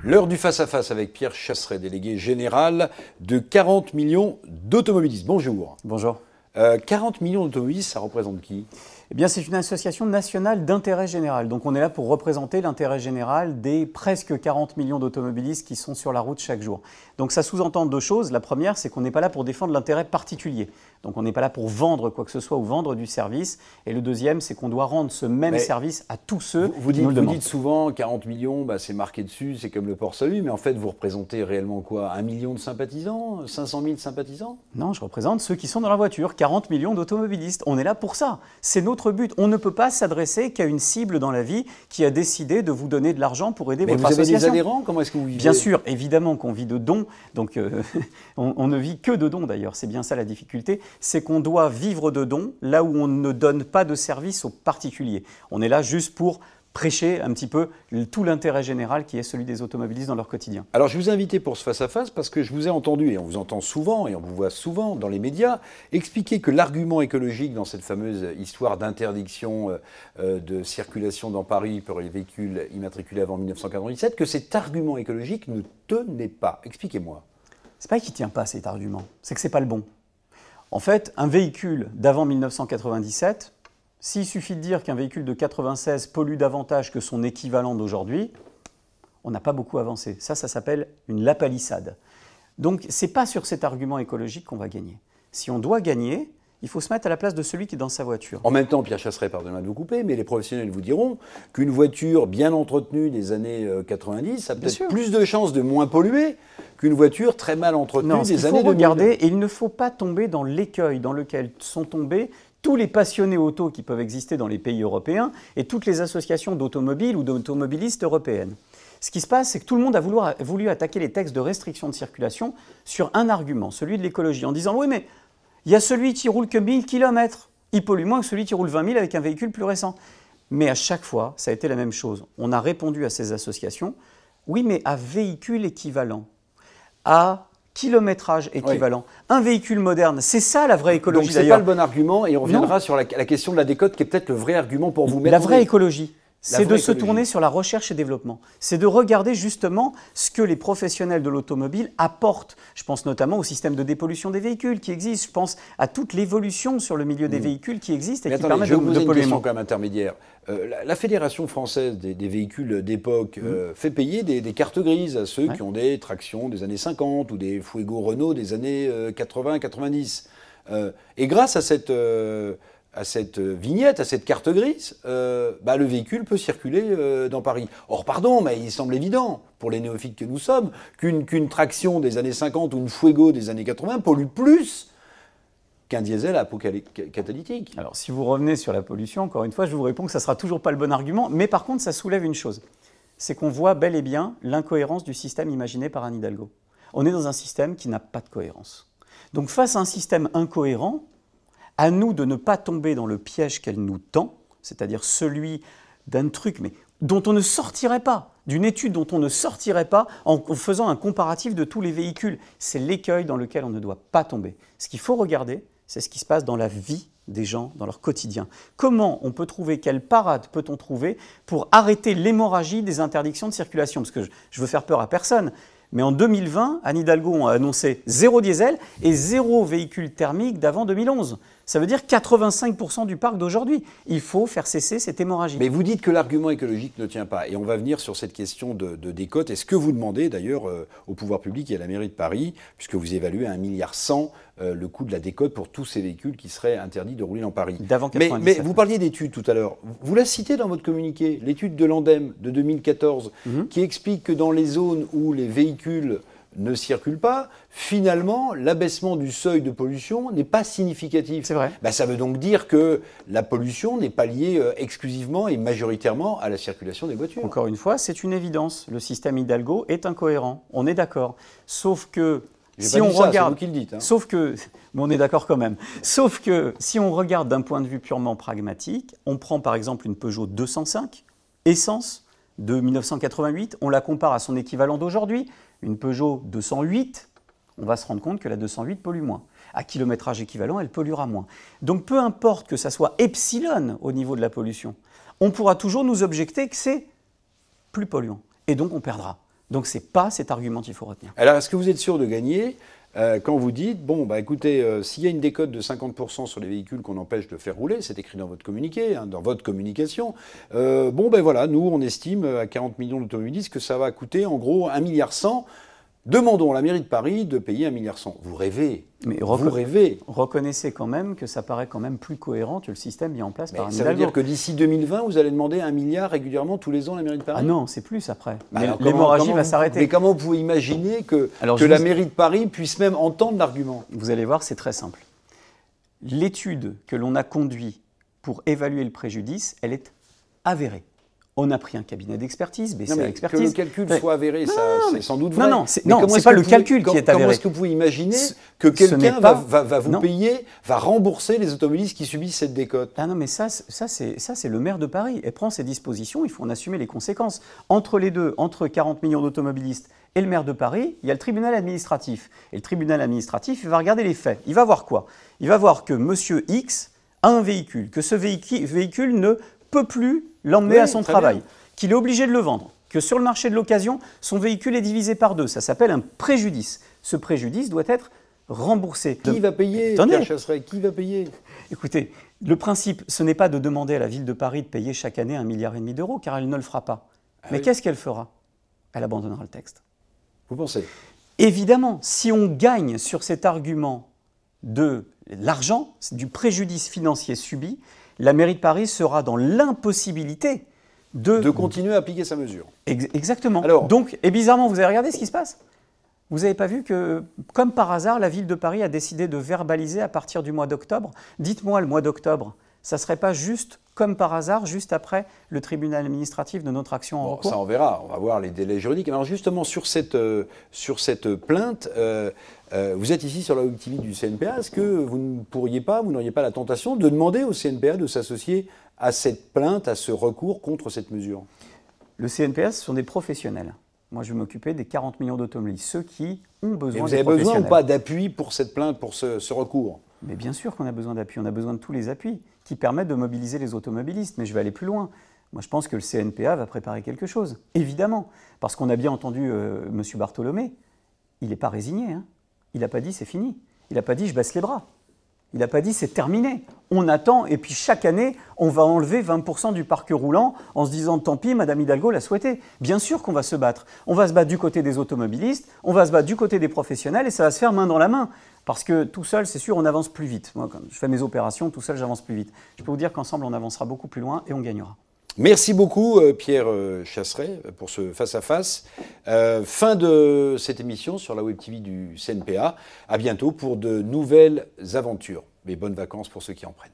L'heure du face-à-face avec Pierre Chasseret, délégué général de 40 millions d'automobilistes. Bonjour. Bonjour. 40 millions d'automobilistes, ça représente qui ? Eh bien, c'est une association nationale d'intérêt général. Donc, on est là pour représenter l'intérêt général des presque 40 millions d'automobilistes qui sont sur la route chaque jour. Donc, ça sous-entend deux choses. La première, c'est qu'on n'est pas là pour défendre l'intérêt particulier. Donc, on n'est pas là pour vendre quoi que ce soit ou vendre du service. Et le deuxième, c'est qu'on doit rendre ce même service à tous ceux qui nous le demandent. Vous dites souvent 40 millions, c'est marqué dessus, c'est comme le port salut, mais en fait, vous représentez réellement quoi ? 1 million de sympathisants ? 500 000 sympathisants ? Non, je représente ceux qui sont dans la voiture, 40 millions d'automobilistes. On est là pour ça. C'est notre but. On ne peut pas s'adresser qu'à une cible dans la vie qui a décidé de vous donner de l'argent pour aider votre association. Mais vous avez des adhérents ? Comment est-ce que vous vivez ? Bien sûr, évidemment qu'on vit de dons. Donc, on ne vit que de dons d'ailleurs. C'est bien ça la difficulté. C'est qu'on doit vivre de dons là où on ne donne pas de service aux particuliers. On est là juste pour prêcher un petit peu tout l'intérêt général qui est celui des automobilistes dans leur quotidien. Alors je vous ai invité pour ce face-à-face parce que je vous ai entendu, et on vous entend souvent, et on vous voit souvent dans les médias, expliquer que l'argument écologique dans cette fameuse histoire d'interdiction de circulation dans Paris pour les véhicules immatriculés avant 1997, que cet argument écologique ne tenait pas. Expliquez-moi. C'est pas qu'il ne tient pas cet argument, c'est que ce n'est pas le bon. En fait, un véhicule d'avant 1997, s'il suffit de dire qu'un véhicule de 96 pollue davantage que son équivalent d'aujourd'hui, on n'a pas beaucoup avancé. Ça s'appelle une lapalissade. Donc, ce n'est pas sur cet argument écologique qu'on va gagner. Si on doit gagner, il faut se mettre à la place de celui qui est dans sa voiture. En même temps, Pierre Chasseret, pardonnez-moi de vous couper, mais les professionnels vous diront qu'une voiture bien entretenue des années 90 a peut-être plus de chances de moins polluer qu'une voiture très mal entretenue des années 2000. Il faut regarder, et il ne faut pas tomber dans l'écueil dans lequel sont tombés tous les passionnés auto qui peuvent exister dans les pays européens et toutes les associations d'automobiles ou d'automobilistes européennes. Ce qui se passe, c'est que tout le monde a voulu attaquer les textes de restriction de circulation sur un argument, celui de l'écologie, en disant « oui, mais il y a celui qui roule que 1000 km, il pollue moins que celui qui roule 20 000 avec un véhicule plus récent ». Mais à chaque fois, ça a été la même chose. On a répondu à ces associations « oui, mais à véhicule équivalent, à kilométrage équivalent. Oui. Un véhicule moderne, c'est ça la vraie écologie. Donc c'est pas le bon argument et on reviendra sur la question de la décote qui est peut-être le vrai argument pour vous. La vraie écologie, c'est de se tourner sur la recherche et développement. C'est de regarder justement ce que les professionnels de l'automobile apportent. Je pense notamment au système de dépollution des véhicules qui existe. Je pense à toute l'évolution sur le milieu des véhicules qui existe et qui permettent de polluer moins. Je vous pose une question quand même intermédiaire. La Fédération française des véhicules d'époque fait payer des cartes grises à ceux qui ont des tractions des années 50 ou des Fuego Renault des années 80-90. Et grâce à cette vignette, à cette carte grise, le véhicule peut circuler dans Paris. Or, pardon, mais il semble évident, pour les néophytes que nous sommes, qu'une traction des années 50 ou une Fuego des années 80 pollue plus qu'un diesel à peau catalytique. Alors, si vous revenez sur la pollution, encore une fois, je vous réponds que ça ne sera toujours pas le bon argument, mais par contre, ça soulève une chose. C'est qu'on voit bel et bien l'incohérence du système imaginé par Anne Hidalgo. On est dans un système qui n'a pas de cohérence. Donc, face à un système incohérent, à nous de ne pas tomber dans le piège qu'elle nous tend, c'est-à-dire celui d'un truc mais dont on ne sortirait pas, d'une étude dont on ne sortirait pas en faisant un comparatif de tous les véhicules. C'est l'écueil dans lequel on ne doit pas tomber. Ce qu'il faut regarder, c'est ce qui se passe dans la vie des gens, dans leur quotidien. Comment on peut trouver, quelle parade peut-on trouver pour arrêter l'hémorragie des interdictions de circulation ? Parce que je veux faire peur à personne. Mais en 2020, Anne Hidalgo a annoncé 0 diesel et 0 véhicule thermique d'avant 2011. Ça veut dire 85% du parc d'aujourd'hui. Il faut faire cesser cette hémorragie. Mais vous dites que l'argument écologique ne tient pas. Et on va venir sur cette question de décote. Est-ce que vous demandez d'ailleurs au pouvoir public et à la mairie de Paris, puisque vous évaluez à 1,1 milliard le coût de la décote pour tous ces véhicules qui seraient interdits de rouler dans Paris. D'avant 97. Mais vous parliez d'études tout à l'heure. Vous la citez dans votre communiqué, l'étude de l'ANDEM de 2014, qui explique que dans les zones où les véhicules ne circulent pas, finalement, l'abaissement du seuil de pollution n'est pas significatif. C'est vrai. Ça veut donc dire que la pollution n'est pas liée exclusivement et majoritairement à la circulation des voitures. Encore une fois, c'est une évidence. Le système Hidalgo est incohérent. On est d'accord. Sauf que si on regarde, c'est vous qui le dites. Sauf que, mais on est d'accord quand même. Sauf que si on regarde d'un point de vue purement pragmatique, on prend par exemple une Peugeot 205 essence de 1988, on la compare à son équivalent d'aujourd'hui, une Peugeot 208, on va se rendre compte que la 208 pollue moins. À kilométrage équivalent, elle polluera moins. Donc peu importe que ça soit epsilon au niveau de la pollution, on pourra toujours nous objecter que c'est plus polluant. Et donc on perdra. Donc ce n'est pas cet argument qu'il faut retenir. Alors, est-ce que vous êtes sûr de gagner quand vous dites, bon, bah, écoutez, s'il y a une décote de 50% sur les véhicules qu'on empêche de faire rouler, c'est écrit dans votre communiqué, hein, dans votre communication, bon, ben voilà, nous, on estime à 40 millions d'automobilistes que ça va coûter en gros 1,1 milliard. Demandons à la mairie de Paris de payer 1,1 milliard. Vous rêvez. Mais vous rêvez. Reconnaissez quand même que ça paraît quand même plus cohérent que le système mis en place par Anne Hidalgo. Ça veut dire que d'ici 2020, vous allez demander 1 milliard régulièrement tous les ans à la mairie de Paris? Ah non, c'est plus après. L'hémorragie va s'arrêter. Mais comment vous pouvez imaginer que la mairie de Paris puisse même entendre l'argument? Vous allez voir, c'est très simple. L'étude que l'on a conduite pour évaluer le préjudice, elle est avérée. On a pris un cabinet d'expertise, BCA Expertise. Que le calcul soit avéré, c'est sans doute vrai. Non, c'est pas le calcul qui est avéré. Comment est-ce que vous pouvez imaginer que quelqu'un va vous payer, va rembourser les automobilistes qui subissent cette décote? Ah non, mais ça c'est le maire de Paris. Elle prend ses dispositions, il faut en assumer les conséquences. Entre les deux, entre 40 millions d'automobilistes et le maire de Paris, il y a le tribunal administratif. Et le tribunal administratif, il va regarder les faits. Il va voir quoi? Il va voir que monsieur X a un véhicule, que ce véhicule ne peut plus l'emmener à son travail, qu'il est obligé de le vendre, que sur le marché de l'occasion, son véhicule est divisé par deux. Ça s'appelle un préjudice. Ce préjudice doit être remboursé. Qui va payer, Pierre Chasseret? Qui va payer? Écoutez, le principe, ce n'est pas de demander à la ville de Paris de payer chaque année 1,5 milliard d'euros, car elle ne le fera pas. Mais qu'est-ce qu'elle fera? Elle abandonnera le texte. Vous pensez? Évidemment, si on gagne sur cet argument de l'argent, du préjudice financier subi, la mairie de Paris sera dans l'impossibilité de continuer à appliquer sa mesure. Exactement. Donc, et bizarrement, vous avez regardé ce qui se passe? Vous n'avez pas vu que, comme par hasard, la ville de Paris a décidé de verbaliser à partir du mois d'octobre? Dites-moi, le mois d'octobre, ça ne serait pas juste, comme par hasard, juste après le tribunal administratif de notre action en recours? Ça, on verra. On va voir les délais juridiques. Alors justement, sur cette plainte, vous êtes ici sur la Web TV du CNPA. Est-ce que vous n'auriez pas la tentation de demander au CNPA de s'associer à cette plainte, à ce recours contre cette mesure? Le CNPA, ce sont des professionnels. Moi, je vais m'occuper des 40 millions d'automobilistes, ceux qui ont besoin de professionnels. Vous avez besoin ou pas d'appui pour cette plainte, pour ce recours? Mais bien sûr qu'on a besoin d'appui. On a besoin de tous les appuis qui permettent de mobiliser les automobilistes. Mais je vais aller plus loin. Moi, je pense que le CNPA va préparer quelque chose, évidemment. Parce qu'on a bien entendu M. Bartholomé. Il n'est pas résigné. Hein. Il n'a pas dit c'est fini. Il n'a pas dit je baisse les bras. Il n'a pas dit c'est terminé. On attend et puis chaque année, on va enlever 20% du parc roulant en se disant tant pis, Madame Hidalgo l'a souhaité. Bien sûr qu'on va se battre. On va se battre du côté des automobilistes, on va se battre du côté des professionnels et ça va se faire main dans la main. Parce que tout seul, c'est sûr, on avance plus vite. Moi, quand je fais mes opérations, tout seul, j'avance plus vite. Je peux vous dire qu'ensemble, on avancera beaucoup plus loin et on gagnera. Merci beaucoup Pierre Chasseret pour ce face-à-face. Fin de cette émission sur la Web TV du CNPA. À bientôt pour de nouvelles aventures. Mais bonnes vacances pour ceux qui en prennent.